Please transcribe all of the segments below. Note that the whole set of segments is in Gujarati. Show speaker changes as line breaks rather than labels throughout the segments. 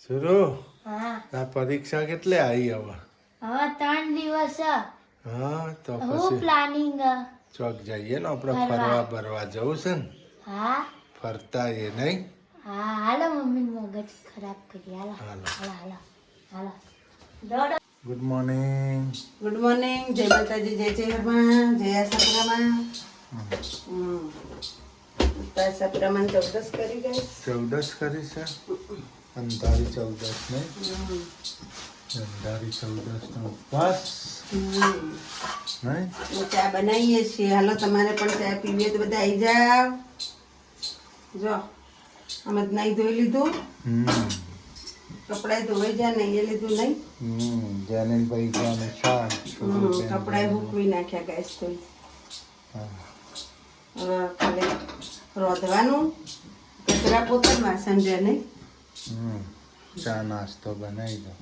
સુરુ
હા
આ પરીક્ષા કેટલે આવી હવે?
હવે 3 દિવસ
હા તો
હું
પછી
પ્લાનિંગ
ચોક જઈએ ને આપણે
ફરવા.
ફરવા બરવા જવું છે ને
હા
ફરતા એ નહીં.
હા હાલો મમ્મી મગજ ખરાબ કરી હાલો
હાલો.
હાલો હાલો હાલો દોડો.
Good morning.
ગુડ મોર્નિંગ, જય માતાજી, જય જય હનુમાન, જય સપ્રમાન. સપ્રમાન 14 કરી ગઈ.
14 કરી છે અંધારી 14 નહીં. અંધારી 14 નો ઉપવાસ નહીં.
ચા બનાવીએ છીએ. હાલો તમારે પણ ચા પીવીએ તો બધા આવી જાવ. જો અમે નહીં ધોઈ લીધું, કપડાં ધોઈ જાય નહીં લીધું નહીં.
જાનીભાઈ જાને શાક
કપડાં હૂકવી નાખ્યા ગેસ તો હવે ખાલી રોધવાનું, કચરા પોતા, વાસણ છે નહીં.
ચા નાસ્તો બનાવી દો.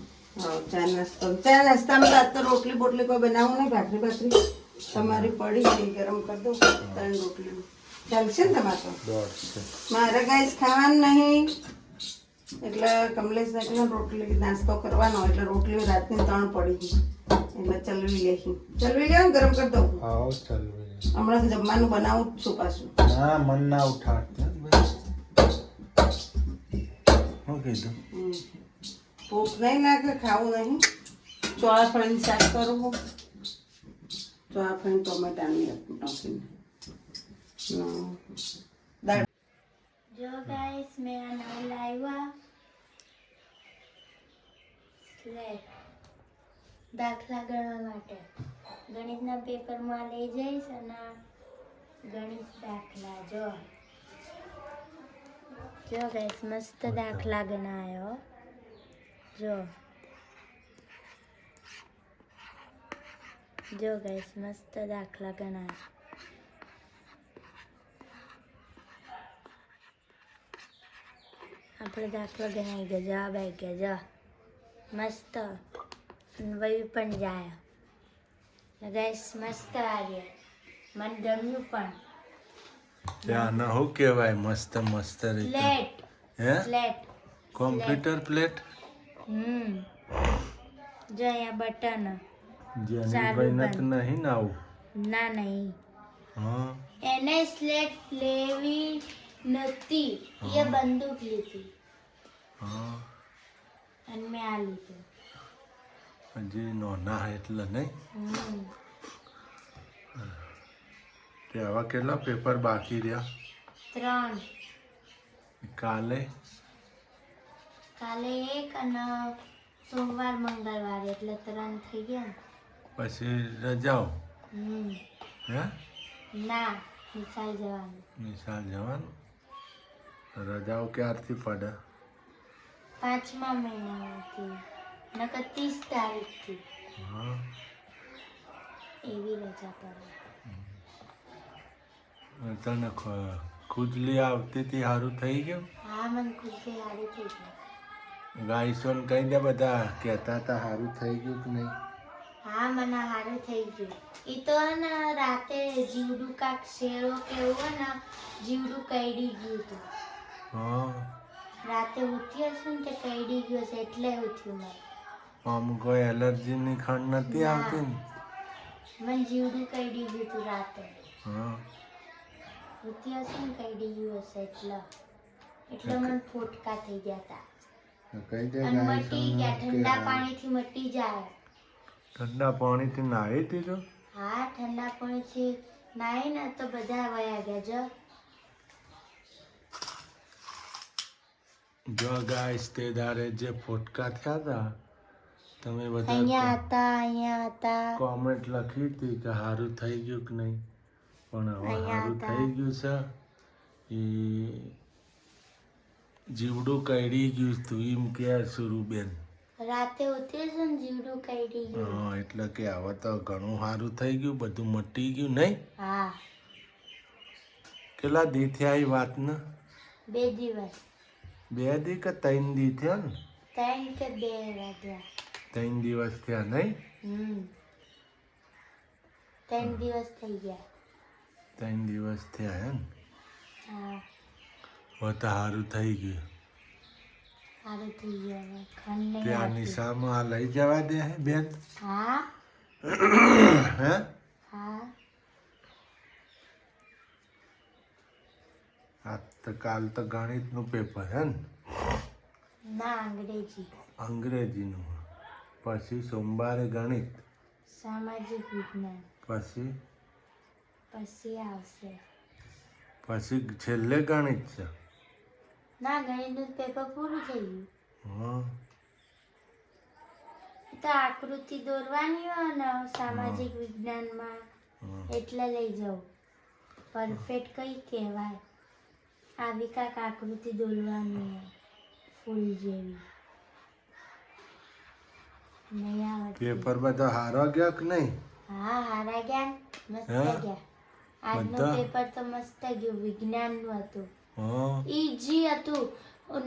ચા નાસ્તામાં તો આજ તો રોટલી બોટલી કોઈ બનાવવું નહીં. ભાખરી તમારી પડી ગઈ, ગરમ કરી દઉં 3 રોટલી ચાલશે ને તમારે તો.
દોડશે.
મારે ગાઈસ ખાવાનું નહીં એટલે કમલેશ રોટલી નાસ્તો કરવાનો એટલે રોટલી રાતની 3 પડી ગઈ એટલે ચલવી લે ગરમ કરી દઉં.
આવો ચાલુ.
હમણાં તો જમવાનું બનાવું જ છું પાછું.
ના મન ના ઉઠાડતા શું કીધું?
ભૂખ નહીં લાગે, ખાવું નહીં. ચોળાફળીનું શાક કરવું, ચોળાફળી ટોમેટાની નાખીને દાળ.
જો ગાઈસ મેં આ નવું લાવ્યા સ્લેટ દાખલા ગણવા માટે. ગણિતના પેપરમાં લઈ જઈશ અને ગણિત દાખલા જો ગાઈસ મસ્ત દાખલા ગણાયો. જો ગાઈસ મસ્ત દાખલા ગણાય. આપણે દાખલો ગણાઈ ગયો, જવાબ આવી ગયા. જો મસ્ત વહી પણ જાય. ગાઈસ મસ્ત આવ્યો, મને ગમ્યું પણ.
ત્યાં શું કહેવાય? મસ્ત મસ્ત રીતે
સ્લેટ
હે
સ્લેટ
કોમ્પ્યુટર પ્લેટ.
જો અહીંયા બટન.
જાનીભાઈ નથી નહીં ને આવું.
ના નહીં,
હા
એને સ્લેટ લેવી નથી, એ બંદૂક લીધી
હા
અને મેં આ લીધું.
હજી નાના એટલે નહીં. તે હવે કેટલા પેપર બાકી રહ્યા?
3.
કાલે
કાલે 1 અને સોમવાર મંગળવાર એટલે 3 થઈ ગયા ને.
પછી રજાઓ. હે
ના નિશાળ જવાનું.
નિશાળ જવાનું. રજાઓ ક્યારથી પડે?
5મા મહિનામાંથી નકર 30 તારીખથી
હા
એવી રજા પડે.
તને ખુજલી આવતી હતી, સારું થઈ ગયું?
હા મને ખુશી સારી થઈ ગઈ.
ગાઈસોને કહી દે, બધા કહેતા હતા સારું થઈ ગયું કે નહીં.
હા મને સારું થઈ ગયું. એ તો ને રાતે જીવડું કાક શેરો કેવું હોય ને જીવડું કઈડી ગયું હતું.
હા
રાતે ઉઠી હશું ને તે કઈડી ગયું છે એટલે ઉઠ્યું મને.
આમ કોઈ એલર્જીની ખંડ નથી
ના.
આવતી ને?
મને જીવડું કઈડી ગયું હતું રાતે.
હા
ઉઠી હશું ને કઈડી ગયું હશે એટલે મને ફોટકા થઈ ગયા હતા.
તો કહી દે
અને મટી ગયા, ઠંડા
ગાઈસોને
પાણીથી મટી જાય.
ઠંડા પાણીથી નાહી દીધું.
હા ઠંડા પાણીથી નાહી ને તો બધા વયા ગયા.
જો ગાઈસ તે દારે જે ફોટકા થયા હતા તમે
અહીંયા
બધા
હતા
કોમેન્ટ લખી હતી કે સારું થઈ ગયું કે નહીં, પણ હવે
અહીંયા
સારું થઈ ગયું છે. એ જીવડું કઈડી ગયું તું એમ કે સુરુબેન.
રાતે ઉઠી છે ને જીવડું કઈડી ગયું.
હા એટલે કે હવે તો ઘણું સારું થઈ ગયું, બધું મટી ગયું નહીં.
હા
કેટલા દી થયા એ વાતને?
2 દિવસ.
2 દી કે 3 દી થયા ને?
3 કે 2 વાગ્યા.
3 દિવસ થયા નહીં.
3 દિવસ થઈ ગયા.
3 દિવસ થયા હે ને?
હા
હવે તો સારું થઈ ગયું.
સારું થઈ ગયું હવે ખંડ નહીં
ત્યાં
આવતી.
નિશામાં આ લઈ જવા દે હે બેન
હા
હે
હા
આ તો કાલ તો ગણિતનું પેપર હે ને
ના અંગ્રેજી
અંગ્રેજીનું પછી સોમવારે ગણિત
સામાજિક વિજ્ઞાન
પછી
પછી આવશે
પછી છેલ્લે ગણિત છે
ના ગણિતનું પેપર પૂરું થઈ ગયું.
હા
તો આકૃતિ દોરવાની હોય ને સામાજિક વિજ્ઞાનમાં એટલે લઈ જાઉં. પરફેક્ટ કઈ કહેવાય આવી કાંક આકૃતિ દોરવાની હોય ફૂલ જેવી નહીં આવડતી.
પેપર બધો હારો ગયો કે નહીં
હા હારા ગયા ને? મસ્ત
હે?
ગયા. આજનું
બધા?
પેપર તો મસ્ત ગયું. વિજ્ઞાનનું હતું.
હા
ઈજી હતું.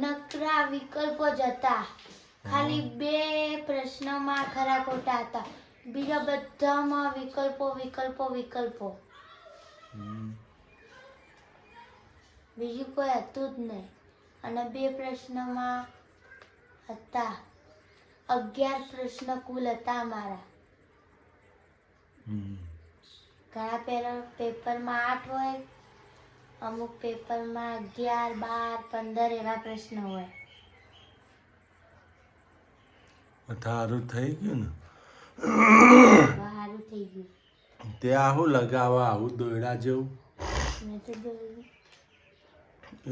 નકરા વિકલ્પો જ હતા. ખાલી 2 પ્રશ્નમાં ખરા ખોટા હતા. બીજા બધામાં વિકલ્પો વિકલ્પો વિકલ્પો.
હમ.
બીજું કોઈ હતું જ નહીં. અને 2 પ્રશ્નમાં હતા 11 પ્રશ્ન કુલ હતા અમારા.
હમ.
ઘણા પેપરમાં 8 હોય, અમુક પેપરમાં 11, 12, 15 એવા પ્રશ્ન હોય.
સારું થઈ ગયું ને
સારું થઈ ગયું.
તે આવું લગાવા આવું દોયડા જેવું
મેં તો જોયું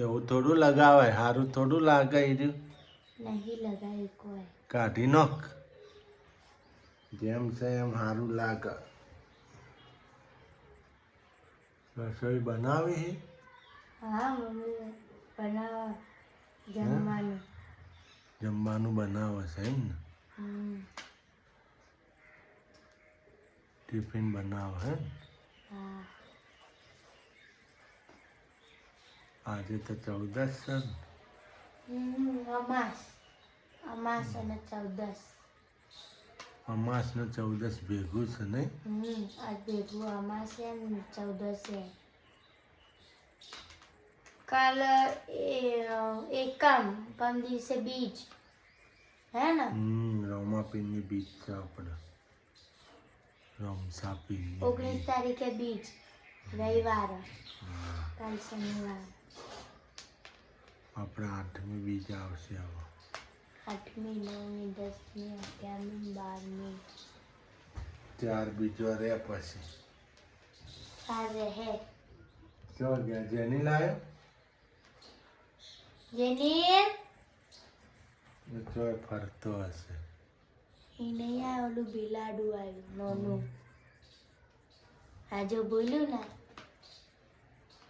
એવું થોડું લગાવાય સારું થોડું લાગે એ રહ્યું.
નહીં લગાવ્યું કોઈ.
કાઢી નાખ જેમ છે એમ સારું લાગે. રસોઈ બનાવી હે
હા મમ્મી બનાવવા જમવાનું.
જમવાનું બનાવે છે એમ ને
હમ.
ટિફિન બનાવે હે ને?
હા
આજે તો 14 છે ને
અમાસ અમાસ અને 14.
અમાસ ને 14 ભેગું છે નહીં
આજ ભેગું અમાસ છે ને 14 છે. કાલ એકમ પરમ દિવસે બીજ હે ને.
રમાપીની બીચ છે આપણે રમસાપી
19 તારીખે બીજ રવિવાર. કાલ શનિવાર.
આપણે 8મી બીજ આવશે હવે
8મી 9મી 10મી 11મી 12મી
4 બીજો રે પછી
આ રહે.
જો ગયા જેની લાયો
જેની
એ ચોય ફરતો હશે
એ નહીં આ ઓલું બિલાડું આવ્યું નાનું. આ જો બોલ્યું ને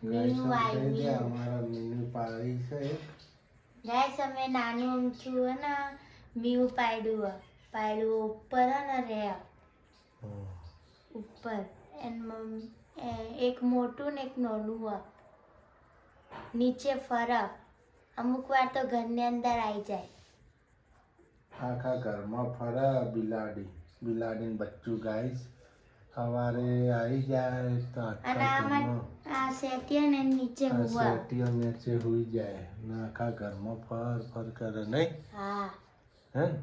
મીનુ આવ્યું મીનુ.
અમારા મીનુ પાડી છે
ગાઈસ અમે નાનું અમથું હે ને મીવું પાડ્યું ઉપર હે ને રે ઉપર એક મોટું ને એક નાનું હોય. નીચે ફરક અમુક વાર તો ઘરની અંદર આવી જાય.
આખા ઘરમાં ફરે બિલાડીને બચ્ચું ગાઈસ સવારે આવી જાય તો
અને આમાં આ સેટિયા ને નીચે હુવા.
સેટીઓ નીચે હુઈ જાય ને આખા ઘરમાં ફર કરે નહીં
હા
હે ને?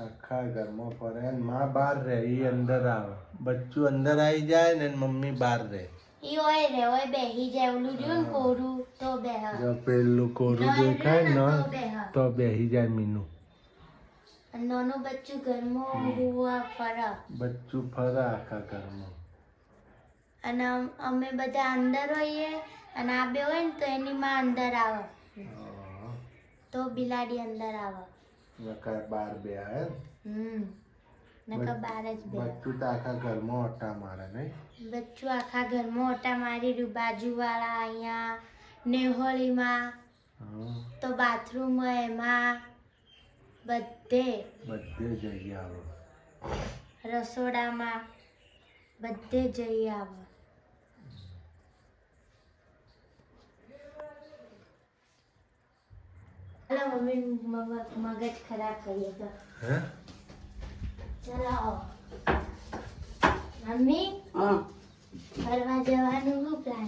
આખા ઘરમાં ફરે ને માં બહાર રહે એ અંદર આવે બચ્ચું અંદર આવી જાય ને મમ્મી બહાર રહે.
ઈ ઓય બેહી જાય. ઓલું રહ્યું ને કોરું તો બેહ.
જો પેલું કોરું દેખાય ને
તો બેહ.
તો બેહી જાય મીનુ.
નાનું બચ્ચું ઘરમાં હુવા ફરક.
બચ્ચું ફરે આખા ઘરમાં.
અને અમે બધા અંદર હોઈએ અને આ બે હોય ને તો એની માં અંદર આવે તો બિલાડી અંદર આવે.
નકર બાર બે આવે
નકર બાર જ બે.
બચ્ચું તો આખા ઘરમાં ઓટા મારે નહીં
બચ્ચું આખા ઘરમાં ઓટા મારી રહ્યું. બાજુવાળા અહીંયા નેહોળીમાં તો બાથરૂમમાં એમાં બધે
જઈ આવે
રસોડામાં બધે જઈ આવે. હાલો મમ્મી મગજ ખરાબ કરીએ તો
હે
ચલો મમ્મી
હા
ફરવા જવાનું શું પ્લાન?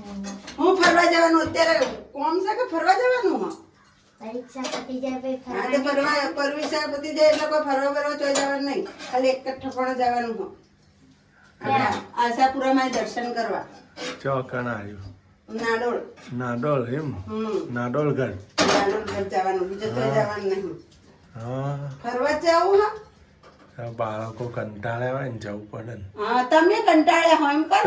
હું ફરવા જવાનું અત્યારે કોમ છે કે ફરવા જવાનું
પરીક્ષા પતી જાય પછી
હા તો પરવીસા પતી જાય એટલે કોઈ ફરવા બરવા ચોઈ જવાનું નહીં, ખાલી એક જ ઠપણ જવાનું હો. આશાપુરામાં દર્શન કરવા.
ચોકણ આવ્યું
નાડોળ.
નાડોળ એમ નાડોળગઢ
નાડોળગઢ જવાનું, બીજે કોઈ જવાનું નહીં.
હા
ફરવા જ જવું હા.
બાળકો કંટાળ્યા હોય ને જવું પડે ને.
હા તમે કંટાળ્યા હોય એમ કર.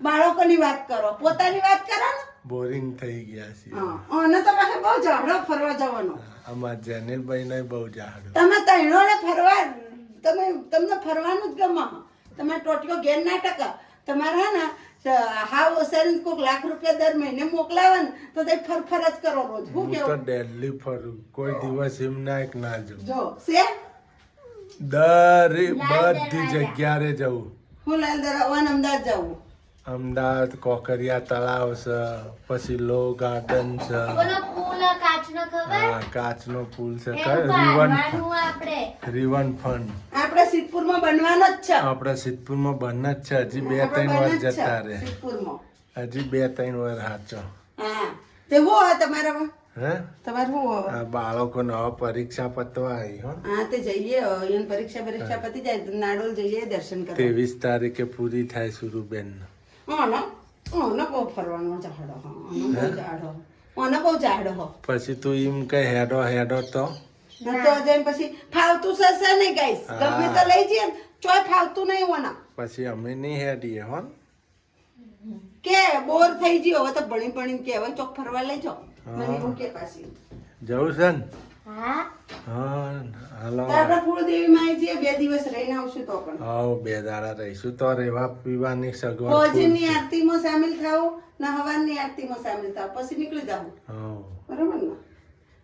બાળકોની વાત કરો, પોતાની વાત કરો ને.
બોરિંગ થઈ ગયા છે.
હા અને તો પાછો બહુ ઝાડો ફરવા જવાનો.
આમાં જેનિલભાઈ ને બહુ જાડું.
તમે તૈણોને ફરવા, તમને ફરવાનું જ ગમે. તમે ટોટીઓ ઘેર ના ટકા. તમારે હે ને હાવ ઓસારીને કોઈક લાખ રૂપિયા દર મહિને મોકલાવે ને તો તે ફરફર જ કરો રોજ. શું
હું તો
કેવું?
દિલ્હી ફરું, કોઈ દિવસ એમ ના એક ના જવું.
જો છે
બધી જગ્યાએ જવું.
હું લાલ દરાવાન અમદાવાદ જવું.
અમદાવાદ કોકરિયા તળાવ છે, પછી લો ગાર્ડન છે,
ઓલો પુલ કાચનો ખબર
હા કાચનો પુલ છે,
એવું બાંધવાનું આપણે.
રિવન ફંડ
આપણે સિદ્ધપુરમાં બનવાનો જ છે.
આપણે સિદ્ધપુરમાં બન જ છે. હજી 2-3
આપણે
વાર
બને જ છે
જતા રહે.
સિદ્ધપુરમાં.
હજી 2-3 વાર હાચો.
હા તે હું હોય તમારામાં?
હે
તમારે શું હોય?
આ બાળકોને હવે પરીક્ષા પતવા આવી હો.
હા તે જઈએ હવે. પરીક્ષા પતી જાય તો નાડોલ જઈએ દર્શન કરવા.
23 તારીખે પૂરી થાય સુરુબેન.
ઓનો બહુ ફરવાનો ઝાડો. ઓનો બહુ ઝાડો હો.
પછી તું એમ કે હેડો તો
તો જઈને પછી ફાવતું સસે નહીં ગાઈસ. ગમે તો લઈ જઈએ ચોય ફાવતું નહીં ઓના.
પછી અમે નહીં હેડીએ હો.
કે બોર થઈ ગયો હવે તો ભણી ભણીને કે હવે ચોક ફરવા લઈ જાઓ. મને એવું કે પાછી
જવું છે ને?
હા
હા હાલો.
તો આપણે કુળદેવીમાં આવી જઈએ, 2 દિવસ રહીને આવશું તો પણ.
હા 2 દાડા રહીશું તો રહેવા પીવાની સગવડ.
ફોજીની આરતીમાં સામેલ થાવ ને હવારની આરતીમાં સામેલ થાવ પછી નીકળી જાવ.
હા
બરાબર ને?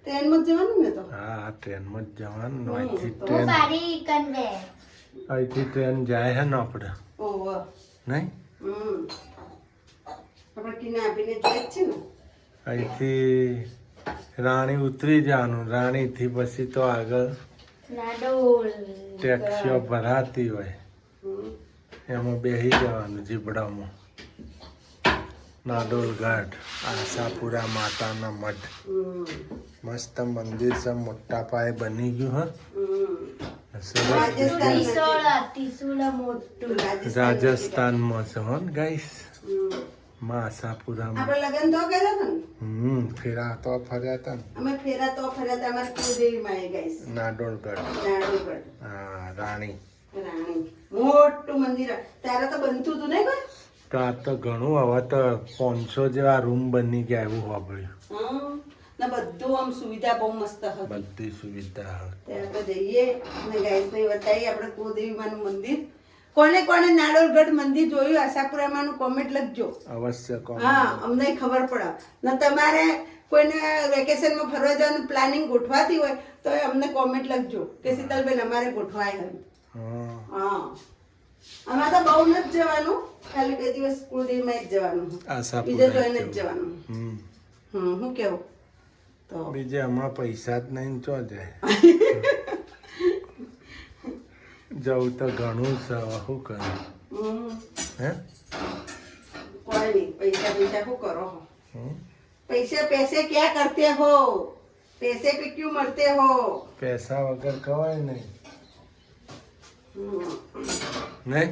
ટ્રેનમાં જ જવાનું ને તો?
હા ટ્રેનમાં જ જવાનું. અહીંથી
હું
ટ્રેન
બારી કનવે.
અહીંથી ટ્રેન જાય હે ને આપણે
ઓહો.
નહીં?
આપણે કિના આપીને જોઈએ જ છે ને.
અહીંથી રાણી ઉતરી જવાનું. રાણીથી પછી તો આગળ
નાડોલ
ટેક્સીઓ ભરાતી હોય એમાં બેસી જવાનું જીબડામાં. નાડોલ ઘાટ, આશાપુરા માતાના મઠ. મસ્ત મંદિર છે, મોટા પાયે બની ગયું હા.
ત્રિશુળ મોટું.
રાજસ્થાનમાં છે હો ગાઈસ. માં આશાપુરામાં
આપણે લગ્ન તો કર્યા હતા ને.
ફેરા તો ફર્યા હતા ને.
અમે ફેરા તો ફર્યા હતા અમારી કુળદેવીમાં એ ગાઈસ.
નાડોલગઢ.
નાડોલગઢ.
હા રાણી.
રાણી મોટું મંદિર. ત્યારે તો બનતું હતું નહીં કોઈ?
તો આ તો ઘણું, હવે તો 500 જેવા રૂમ બની ગયા એવું સાંભળ્યું.
ને બધું આમ સુવિધા બહુ મસ્ત હતી.
બધી સુવિધા.
ત્યાં આપણે જઈએ અને ગાઈસને બતાવીએ આપણે કુળદેવીમાનું મંદિર. કોને નાડોલગઢ મંદિર જોયું આશાપુરામાંનું કોમેન્ટ લખજો.
અવશ્ય કોણ.
હા અમને ખબર પડે. ને તમારે કોઈને વેકેશનમાં ફરવા જવાનું પ્લાનિંગ ગોઠવાતી હોય તો એ અમને કોમેન્ટ લખજો કે શીતલબેન અમારે ગોઠવાય હોય. હા અમારે તો બહુ નથી જવાનું, ખાલી 2 દિવસ કુળદેવીમાં જ જવાનું, બીજે જોઈને જ જવાનું. શું કેવું? તો
બીજે હમણાં પૈસા જ નહીં ચો જાય. જવું તો ઘણું છે, શું કરું? હે
કોઈ નહીં. પૈસા શું કરો? पैसे क्या करते हो? पैसे पे क्यों मरते हो?
પૈસા વગર કવાય નહીં. નહીં